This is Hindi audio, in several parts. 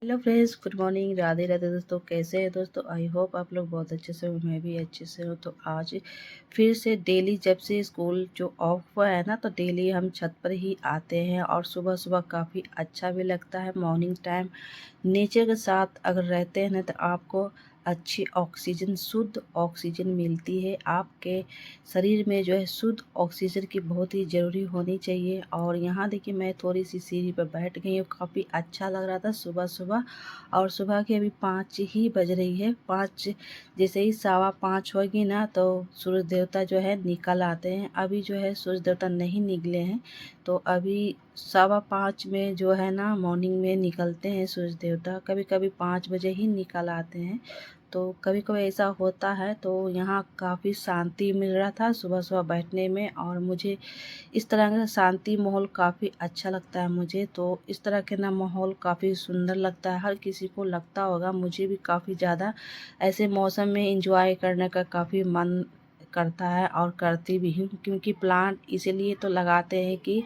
Hello friends, good morning. Radhe Radhe दोस्तों, कैसे हैं दोस्तों? आई होप आप लोग बहुत अच्छे से हो, मैं भी अच्छे से हूँ। तो आज फिर से डेली जब से स्कूल जो ऑफ हुआ है ना, तो डेली हम छत पर ही आते हैं और सुबह सुबह काफ़ी अच्छा भी लगता है। मॉर्निंग टाइम नेचर के साथ अगर रहते हैं ना, तो आपको अच्छी ऑक्सीजन, शुद्ध ऑक्सीजन मिलती है। आपके शरीर में जो है शुद्ध ऑक्सीजन की बहुत ही ज़रूरी होनी चाहिए। और यहाँ देखिए, मैं थोड़ी सी सीढ़ी पर बैठ गई हूँ, काफ़ी अच्छा लग रहा था सुबह सुबह। और सुबह के अभी 5 ही बज रही है। 5 जैसे ही 5:15 होगी ना, तो सूर्य देवता जो है निकल आते हैं। अभी जो है सूर्य देवता नहीं निकले हैं, तो अभी 5:15 में जो है ना, मॉर्निंग में निकलते हैं सूर्य देवता। कभी कभी 5 बजे ही निकल आते हैं, तो कभी कभी ऐसा होता है। तो यहाँ काफ़ी शांति मिल रहा था सुबह सुबह बैठने में, और मुझे इस तरह का शांति माहौल काफ़ी अच्छा लगता है मुझे। तो इस तरह के ना माहौल काफ़ी सुंदर लगता है, हर किसी को लगता होगा। मुझे भी काफ़ी ज़्यादा ऐसे मौसम में एंजॉय करने का काफ़ी मन करता है और करती भी हूँ, क्योंकि प्लांट इसीलिए तो लगाते हैं कि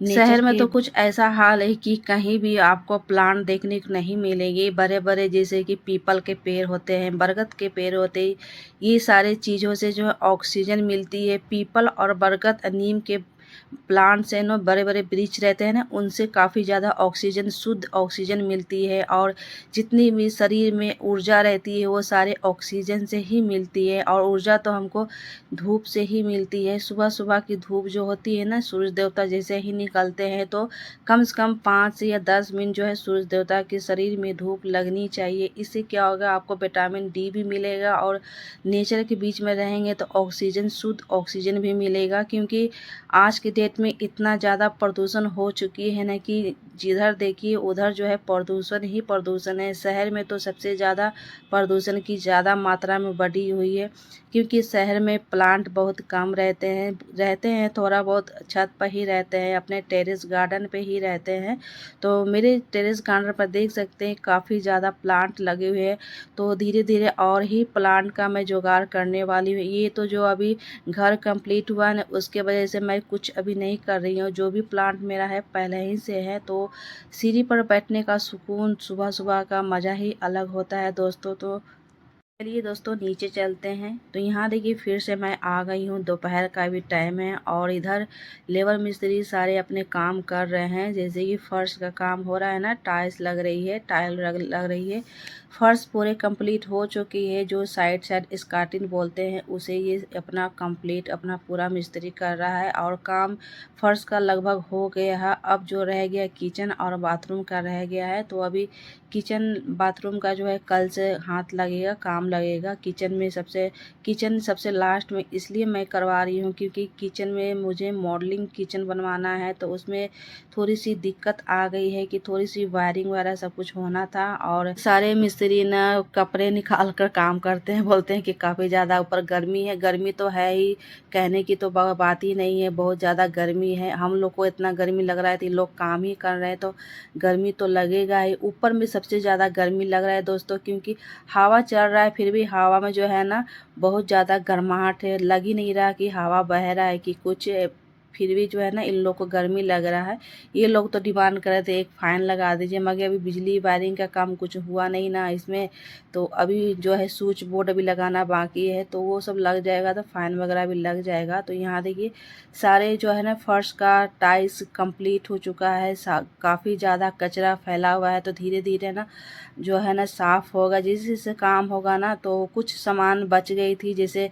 शहर में तो कुछ ऐसा हाल है कि कहीं भी आपको प्लांट देखने को नहीं मिलेंगे। बड़े बड़े जैसे कि पीपल के पेड़ होते हैं, बरगद के पेड़ होते हैं, ये सारे चीज़ों से जो है ऑक्सीजन मिलती है। पीपल और बरगद, नीम के प्लांट्स हैं ना, बड़े बड़े वृक्ष रहते हैं ना, उनसे काफ़ी ज़्यादा ऑक्सीजन, शुद्ध ऑक्सीजन मिलती है। और जितनी भी शरीर में ऊर्जा रहती है, वो सारे ऑक्सीजन से ही मिलती है। और ऊर्जा तो हमको धूप से ही मिलती है। सुबह सुबह की धूप जो होती है ना, सूर्य देवता जैसे ही निकलते हैं, तो कम से कम 5 या 10 मिनट जो है सूर्य देवता के शरीर में धूप लगनी चाहिए। इससे क्या होगा, आपको विटामिन डी भी मिलेगा, और नेचर के बीच में रहेंगे तो ऑक्सीजन, शुद्ध ऑक्सीजन भी मिलेगा। क्योंकि आज के डेट में इतना ज़्यादा प्रदूषण हो चुकी है ना, कि जिधर देखिए उधर जो है प्रदूषण ही प्रदूषण है। शहर में तो सबसे ज़्यादा प्रदूषण की ज़्यादा मात्रा में बढ़ी हुई है, क्योंकि शहर में प्लांट बहुत कम रहते हैं थोड़ा बहुत छत पर ही रहते हैं, अपने टेरेस गार्डन पे ही रहते हैं। तो मेरे टेरेस गार्डन पर देख सकते हैं काफ़ी ज़्यादा प्लांट लगे हुए हैं। तो धीरे धीरे और ही प्लांट का मैं जुगाड़ करने वाली हूँ। ये तो जो अभी घर कंप्लीट हुआ ना, उसके वजह से मैं कुछ अभी नहीं कर रही हूँ। जो भी प्लांट मेरा है पहले ही से है। तो सीढ़ी पर बैठने का सुकून, सुबह सुबह का मज़ा ही अलग होता है दोस्तों। तो चलिए दोस्तों, नीचे चलते हैं। तो यहाँ देखिए, फिर से मैं आ गई हूँ। दोपहर का भी टाइम है, और इधर लेबर मिस्त्री सारे अपने काम कर रहे हैं। जैसे कि फर्श का काम हो रहा है ना, टाइल्स लग रही है, टाइल लग रही है। फर्श पूरे कंप्लीट हो चुकी है। जो साइड साइड स्कार्टिंग बोलते हैं, उसे ये अपना कंप्लीट, अपना पूरा मिस्त्री कर रहा है। और काम फर्श का लगभग हो गया है। अब जो रह गया किचन और बाथरूम का रह गया है। तो अभी किचन बाथरूम का जो है कल से हाथ लगेगा, काम लगेगा। किचन सबसे लास्ट में इसलिए मैं करवा रही हूँ, क्योंकि किचन में मुझे मॉडलिंग किचन बनवाना है। तो उसमें थोड़ी सी दिक्कत आ गई है कि थोड़ी सी वायरिंग वगैरह सब कुछ होना था। और सारे मिस्त्री ना कपड़े निकाल कर काम करते हैं, बोलते हैं कि काफ़ी ज़्यादा ऊपर गर्मी है। गर्मी तो है ही, कहने की तो बात ही नहीं है, बहुत ज़्यादा गर्मी है। हम लोग को इतना गर्मी लग रहा है, तो लोग काम ही कर रहे हैं, तो गर्मी तो लगेगा ही। ऊपर में सबसे ज़्यादा गर्मी लग रहा है दोस्तों, क्योंकि हवा चल रहा है, फिर भी हवा में जो है ना बहुत ज़्यादा गर्माहट है। लग ही नहीं रहा कि हवा बह रहा है कि कुछ, फिर भी जो है ना इन लोग को गर्मी लग रहा है। ये लोग तो डिमांड कर रहे थे एक फ़ैन लगा दीजिए, मगर अभी बिजली वायरिंग का काम कुछ हुआ नहीं ना इसमें। तो अभी जो है स्विच बोर्ड भी लगाना बाकी है, तो वो सब लग जाएगा तो फ़ैन वगैरह भी लग जाएगा। तो यहाँ देखिए, सारे जो है ना फर्श का टाइल्स कंप्लीट हो चुका है। काफ़ी ज़्यादा कचरा फैला हुआ है, तो धीरे धीरे ना जो है ना साफ़ होगा। जिस से काम होगा ना, तो कुछ सामान बच गई थी। जैसे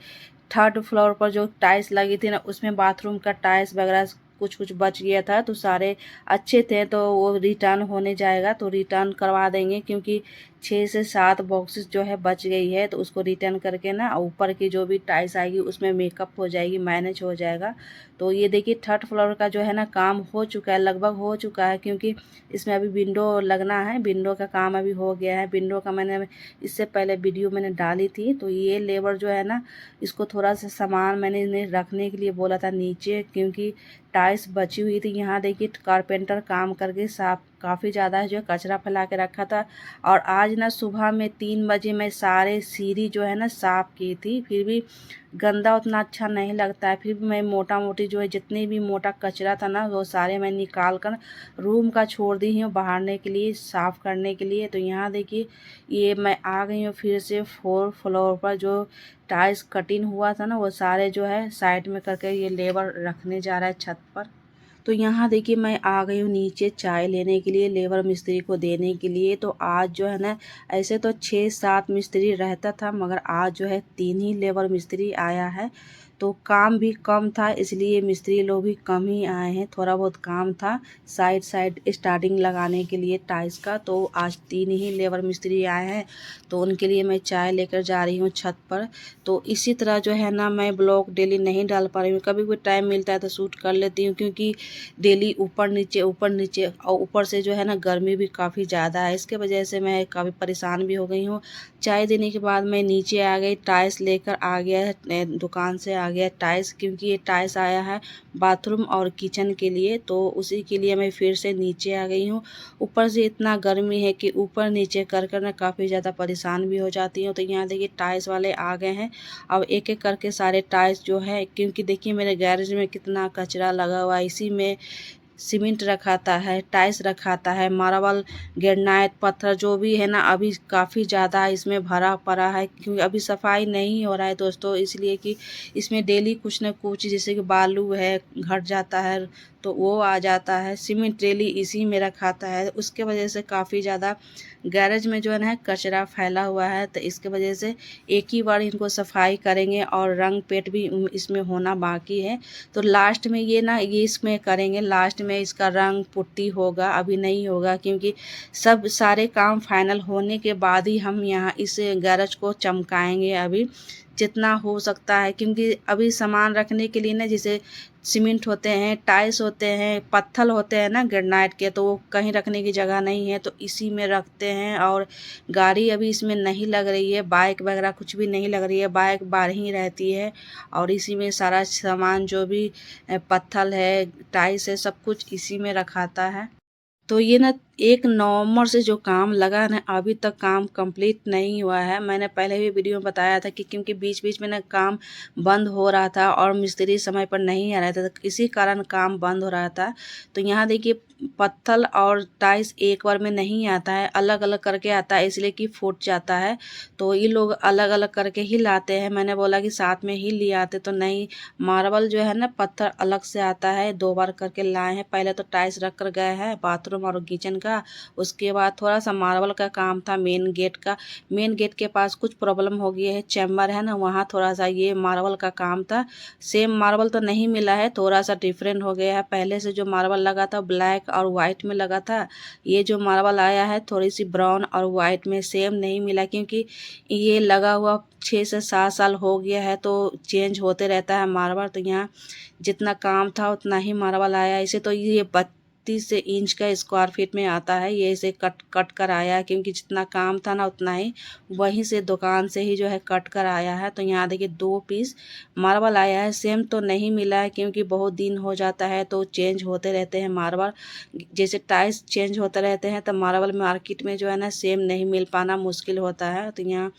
थर्ड फ्लोर पर जो टाइल्स लगी थी ना, उसमें बाथरूम का टाइल्स वगैरह कुछ कुछ बच गया था। तो सारे अच्छे थे, तो वो रिटर्न होने जाएगा, तो रिटर्न करवा देंगे। क्योंकि 6 से 7 बॉक्सेस जो है बच गई है, तो उसको रिटर्न करके ना ऊपर की जो भी टाइल्स आएगी उसमें मेकअप हो जाएगी, मैनेज हो जाएगा। तो ये देखिए, थर्ड फ्लोर का जो है ना काम हो चुका है, लगभग हो चुका है। क्योंकि इसमें अभी विंडो लगना है, विंडो का काम अभी हो गया है। विंडो का मैंने इससे पहले वीडियो मैंने डाली थी। तो ये लेबर जो है ना, इसको थोड़ा सा सामान मैंने इन्हें रखने के लिए बोला था नीचे, क्योंकि टाइल्स बची हुई थी। यहाँ देखिए, कारपेंटर काम करके साफ काफ़ी ज़्यादा जो है कचरा फैला के रखा था। और आज ना सुबह में 3 बजे मैं सारे सीढ़ी जो है ना साफ़ की थी, फिर भी गंदा उतना अच्छा नहीं लगता है। फिर भी मैं मोटा मोटी जो है जितनी भी मोटा कचरा था ना वो सारे मैं निकाल कर रूम का छोड़ दी हूँ बहारने के लिए, साफ़ करने के लिए। तो यहाँ देखिए ये मैं आ गई हूँ फिर से 4th फ्लोर पर। जो टाइल्स कटिंग हुआ था ना वो सारे जो है साइड में करके ये लेबर रखने जा रहा है छत पर। तो यहाँ देखिए मैं आ गई हूँ नीचे चाय लेने के लिए, लेबर मिस्त्री को देने के लिए। तो आज जो है ना ऐसे तो 6-7 मिस्त्री रहता था, मगर आज जो है 3 ही लेबर मिस्त्री आया है। तो काम भी कम था इसलिए मिस्त्री लोग भी कम ही आए हैं। थोड़ा बहुत काम था साइड स्टार्टिंग लगाने के लिए टाइल्स का, तो आज 3 ही लेबर मिस्त्री आए हैं। तो उनके लिए मैं चाय लेकर जा रही हूँ छत पर। तो इसी तरह जो है ना मैं ब्लॉग डेली नहीं डाल पा रही हूँ, कभी कोई टाइम मिलता है तो शूट कर लेती हूँ, क्योंकि डेली ऊपर नीचे और ऊपर से जो है ना गर्मी भी काफ़ी ज़्यादा है। इसके वजह से मैं काफ़ी परेशान भी हो गई हूँ। चाय देने के बाद मैं नीचे आ गई, टाइल्स लेकर आ गया है, दुकान से आ गया टाइल्स, क्योंकि ये टाइल्स आया है बाथरूम और किचन के लिए। तो उसी के लिए मैं फिर से नीचे आ गई हूँ। ऊपर से इतना गर्मी है कि ऊपर नीचे कर कर ना काफ़ी ज़्यादा परेशान भी हो जाती हूँ। तो यहाँ देखिए टाइल्स वाले आ गए हैं। अब एक एक करके सारे टाइल्स जो है, क्योंकि देखिए मेरे गैरेज में कितना कचरा लगा हुआ है, इसी में सीमेंट रखाता है, टाइल्स रखाता है, मार्बल, ग्रेनाइट, पत्थर जो भी है ना अभी काफ़ी ज़्यादा इसमें भरा पड़ा है, क्योंकि अभी सफाई नहीं हो रहा है दोस्तों। इसलिए कि इसमें डेली कुछ न कुछ, जैसे कि बालू है घट जाता है तो वो आ जाता है, सीमेंट डेली इसी में रखाता है। उसके वजह से काफ़ी ज़्यादा गैरेज में जो है ना कचरा फैला हुआ है। तो इसके वजह से एक ही बार इनको सफाई करेंगे, और रंग पेंट भी इसमें होना बाकी है। तो लास्ट में ये इसमें करेंगे, लास्ट में इसका रंग पुट्टी होगा, अभी नहीं होगा, क्योंकि सब सारे काम फाइनल होने के बाद ही हम यहाँ इस गैरेज को चमकाएंगे। अभी जितना हो सकता है, क्योंकि अभी सामान रखने के लिए ना जैसे सीमेंट होते हैं, टाइल्स होते हैं, पत्थर होते हैं ना ग्रेनाइट के, तो वो कहीं रखने की जगह नहीं है तो इसी में रखते हैं। और गाड़ी अभी इसमें नहीं लग रही है, बाइक वगैरह कुछ भी नहीं लग रही है, बाइक बाहर ही रहती है। और इसी में सारा सामान जो भी पत्थर है, टाइल्स है, सब कुछ इसी में रखाता है। तो ये ना 1 नवंबर से जो काम लगा ना अभी तक काम कंप्लीट नहीं हुआ है। मैंने पहले भी वीडियो में बताया था कि क्योंकि बीच बीच में ना काम बंद हो रहा था और मिस्त्री समय पर नहीं आ रहा था, तो इसी कारण काम बंद हो रहा था। तो यहाँ देखिए पत्थर और टाइल्स एक बार में नहीं आता है, अलग अलग करके आता है, इसलिए कि फूट जाता है। तो ये लोग अलग अलग करके ही लाते हैं। मैंने बोला कि साथ में ही ले आते, तो नहीं, मार्बल जो है ना पत्थर अलग से आता है, 2 बार करके लाए हैं। पहले तो टाइल्स रख कर गए हैं बाथरूम और किचन का, उसके बाद थोड़ा सा मार्बल का काम था मेन गेट का। मेन गेट के पास कुछ प्रॉब्लम हो गई है, चैम्बर है ना वहाँ थोड़ा सा ये मार्बल का काम था। सेम मार्बल तो नहीं मिला है, थोड़ा सा डिफरेंट हो गया है। पहले से जो मार्बल लगा था ब्लैक और वाइट में लगा था, ये जो मार्बल आया है थोड़ी सी ब्राउन और वाइट में, सेम नहीं मिला, क्योंकि ये लगा हुआ 6 से 7 साल हो गया है, तो चेंज होते रहता है मार्बल। तो यहाँ जितना काम था उतना ही मार्बल आया। इसे तो ये 32 इंच का स्क्वायर फीट में आता है, ये इसे कट कट कर आया है, क्योंकि जितना काम था ना उतना ही वहीं से दुकान से ही जो है कट कर आया है। तो यहाँ देखिए 2 पीस मार्बल आया है, सेम तो नहीं मिला है, क्योंकि बहुत दिन हो जाता है तो चेंज होते रहते हैं मार्बल। जैसे टाइल्स चेंज होते रहते हैं तो मार्बल मार्केट में जो है ना सेम नहीं मिल पाना मुश्किल होता है। तो यहाँ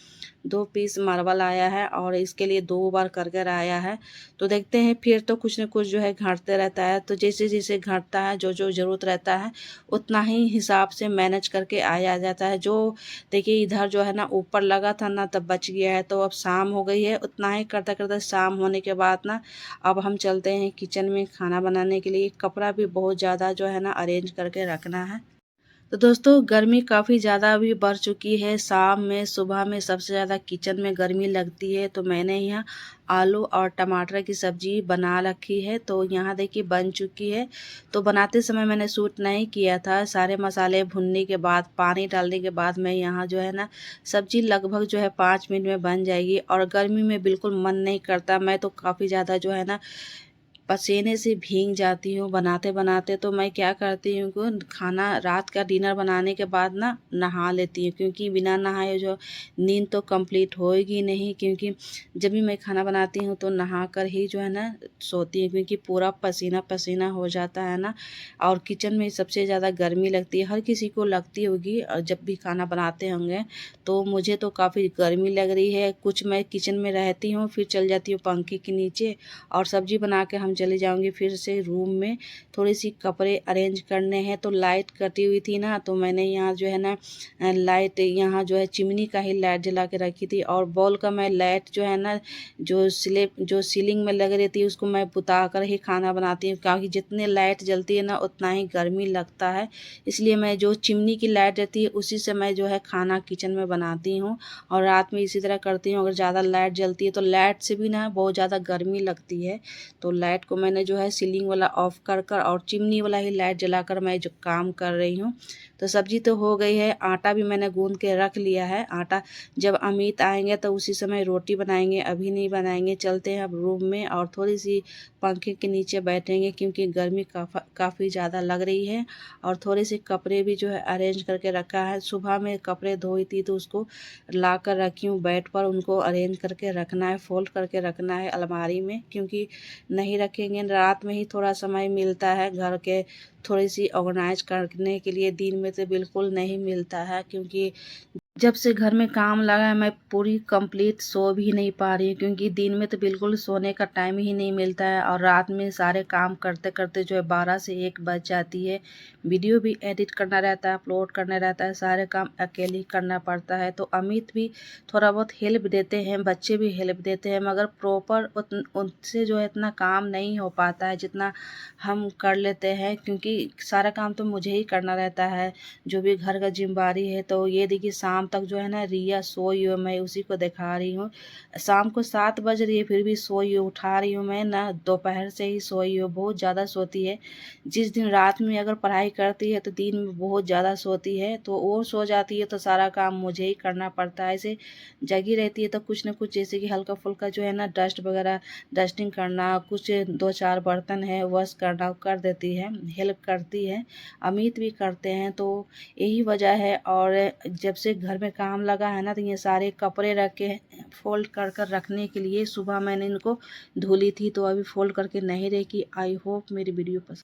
2 पीस मार्बल आया है और इसके लिए 2 बार कर कर आया है। तो देखते हैं, फिर तो कुछ न कुछ जो है घटते रहता है। तो जैसे जैसे घटता है, जो जो ज़रूरत रहता है उतना ही हिसाब से मैनेज करके आया जाता है। जो देखिए इधर जो है ना ऊपर लगा था ना तब बच गया है, तो अब शाम हो गई है। उतना ही करते करते शाम होने के बाद ना अब हम चलते हैं किचन में खाना बनाने के लिए। कपड़ा भी बहुत ज़्यादा जो है ना अरेंज करके रखना है। तो दोस्तों गर्मी काफ़ी ज़्यादा अभी बढ़ चुकी है। शाम में सुबह में सबसे ज़्यादा किचन में गर्मी लगती है। तो मैंने यहाँ आलू और टमाटर की सब्ज़ी बना रखी है। तो यहाँ देखिए बन चुकी है। तो बनाते समय मैंने शूट नहीं किया था। सारे मसाले भुनने के बाद, पानी डालने के बाद मैं यहाँ जो है ना सब्ज़ी लगभग जो है 5 मिनट में बन जाएगी। और गर्मी में बिल्कुल मन नहीं करता, मैं तो काफ़ी ज़्यादा जो है ना पसीने से भीग जाती हूँ बनाते बनाते। तो मैं क्या करती हूँ कि खाना रात का डिनर बनाने के बाद ना नहा लेती हूँ, क्योंकि बिना नहाए जो नींद तो कंप्लीट होएगी नहीं। क्योंकि जब भी मैं खाना बनाती हूँ तो नहा कर ही जो है ना सोती हूँ, क्योंकि पूरा पसीना पसीना हो जाता है ना। और किचन में सबसे ज़्यादा गर्मी लगती है, हर किसी को लगती होगी जब भी खाना बनाते होंगे। तो मुझे तो काफ़ी गर्मी लग रही है। कुछ मैं किचन में रहती हूँ, फिर चल जाती हूँ पंखे के नीचे और सब्जी बना के हम चले जाऊँगी फिर से रूम में। थोड़ी सी कपड़े अरेंज करने हैं, तो लाइट कटी हुई थी ना, तो मैंने यहाँ जो है ना लाइट यहाँ जो है चिमनी का ही लाइट जला के रखी थी। और बॉल का मैं लाइट जो है ना जो सीलिंग में लग रही थी उसको मैं बुता कर ही खाना बनाती हूँ, क्योंकि जितने लाइट जलती है ना उतना ही गर्मी लगता है। इसलिए मैं जो चिमनी की लाइट रहती है उसी से मैं जो है खाना किचन में बनाती हूँ। और रात में इसी तरह करती हूँ। अगर ज़्यादा लाइट जलती है तो लाइट से भी ना बहुत ज़्यादा गर्मी लगती है। तो लाइट को मैंने जो है सीलिंग वाला ऑफ कर कर और चिमनी वाला ही लाइट जलाकर मैं जो काम कर रही हूँ। तो सब्जी तो हो गई है, आटा भी मैंने गूंद के रख लिया है। आटा जब अमित आएंगे तो उसी समय रोटी बनाएंगे, अभी नहीं बनाएंगे। चलते हैं अब रूम में और थोड़ी सी पंखे के नीचे बैठेंगे, क्योंकि गर्मी काफ़ी ज़्यादा लग रही है। और थोड़े से कपड़े भी जो है अरेंज करके रखा है। सुबह में कपड़े धोई थी तो उसको ला कर रखी हूँ बेड पर, उनको अरेंज करके रखना है, फोल्ड करके रखना है अलमारी में। क्योंकि नहीं रखेंगे, रात में ही थोड़ा समय मिलता है घर के थोड़ी सी ऑर्गेनाइज करने के लिए, दिन में तो बिल्कुल नहीं मिलता है। क्योंकि जब से घर में काम लगा है मैं पूरी कंप्लीट सो भी नहीं पा रही हूँ, क्योंकि दिन में तो बिल्कुल सोने का टाइम ही नहीं मिलता है। और रात में सारे काम करते करते जो है 12 से 1 बज जाती है। वीडियो भी एडिट करना रहता है, अपलोड करना रहता है, सारे काम अकेले ही करना पड़ता है। तो अमित भी थोड़ा बहुत हेल्प देते हैं, बच्चे भी हेल्प देते हैं, मगर प्रॉपर उनसे जो है इतना काम नहीं हो पाता है जितना हम कर लेते हैं। क्योंकि सारा काम तो मुझे ही करना रहता है, जो भी घर का जिम्मेवारी है। तो ये देखिए शाम तक जो है ना रिया सोई हो, मैं उसी को दिखा रही हूँ। शाम को 7 बज रही है फिर भी सोई हो, उठा रही हूँ मैं ना, दोपहर से ही सोई हो, बहुत ज़्यादा सोती है। जिस दिन रात में अगर पढ़ाई करती है तो दिन में बहुत ज़्यादा सोती है। तो वो सो जाती है तो सारा काम मुझे ही करना पड़ता है। ऐसे जगी रहती है तो कुछ ना कुछ, जैसे कि हल्का फुल्का जो है ना डस्ट वगैरह डस्टिंग करना, कुछ 2-4 बर्तन है वॉश करना कर देती है, हेल्प करती है। अमित भी करते हैं। तो यही वजह है। और जब से घर में काम लगा है ना तो ये सारे कपड़े रखे फोल्ड कर कर रखने के लिए, सुबह मैंने इनको धुली थी तो अभी फोल्ड करके नहीं रखी। आई होप मेरी वीडियो पसंद